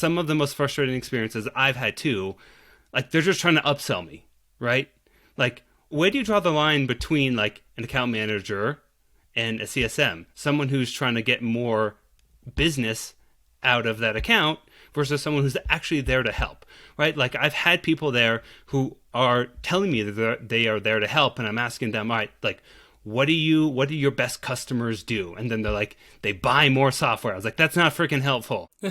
some of the most frustrating experiences I've had too, like they're just trying to upsell me, right? Like, where do you draw the line between like an account manager and a CSM? Someone who's trying to get more business out of that account versus someone who's actually there to help, right? Like I've had people there who are telling me that they are there to help, and I'm asking them, all right, like, what do your best customers do? And then they're like, they buy more software. I was like, that's not freaking helpful. They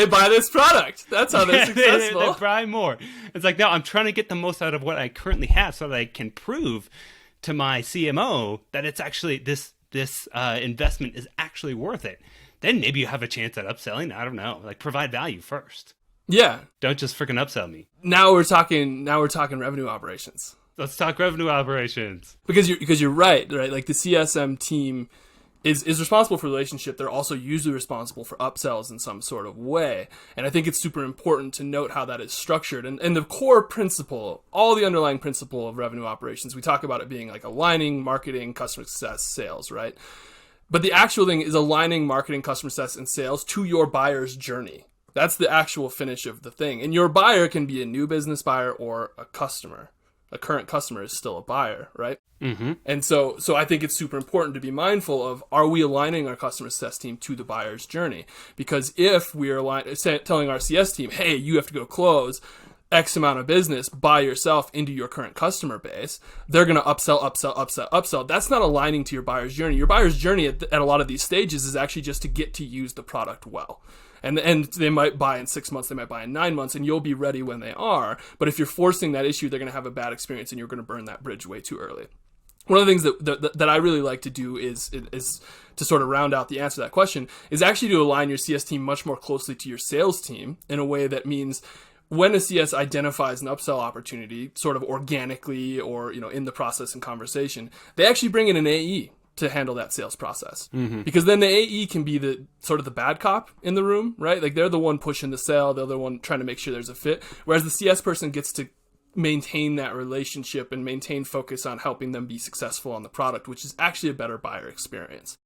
buy this product. That's how they're successful. They buy more. It's like, no, I'm trying to get the most out of what I currently have so that I can prove to my CMO that it's actually this investment is actually worth it. Then maybe you have a chance at upselling. I don't know. Like, provide value first. Yeah. Don't just freaking upsell me. Now we're talking revenue operations. Let's talk revenue operations. Because you're right? Like the CSM team is responsible for the relationship. They're also usually responsible for upsells in some sort of way. And I think it's super important to note how that is structured. And the core principle, all the underlying principle of revenue operations, we talk about it being like aligning marketing, customer success, sales, right? But the actual thing is aligning marketing, customer success, and sales to your buyer's journey. That's the actual finish of the thing. And your buyer can be a new business buyer or a customer. A current customer is still a buyer, right? Mm-hmm. And so I think it's super important to be mindful of, are we aligning our customer success team to the buyer's journey? Because if we are telling our CS team, hey, you have to go close X amount of business by yourself into your current customer base, they're going to upsell. That's not aligning to your buyer's journey. Your buyer's journey at a lot of these stages is actually just to get to use the product well. And they might buy in 6 months, they might buy in 9 months, and you'll be ready when they are. But if you're forcing that issue, they're going to have a bad experience, and you're going to burn that bridge way too early. One of the things that I really like to do is to sort of round out the answer to that question is actually to align your CS team much more closely to your sales team in a way that means when a CS identifies an upsell opportunity, sort of organically or in the process and conversation, they actually bring in an AE to handle that sales process. Mm-hmm. Because then the AE can be the sort of the bad cop in the room, right? Like they're the one pushing the sale, they're the one trying to make sure there's a fit, whereas the CS person gets to maintain that relationship and maintain focus on helping them be successful on the product, which is actually a better buyer experience.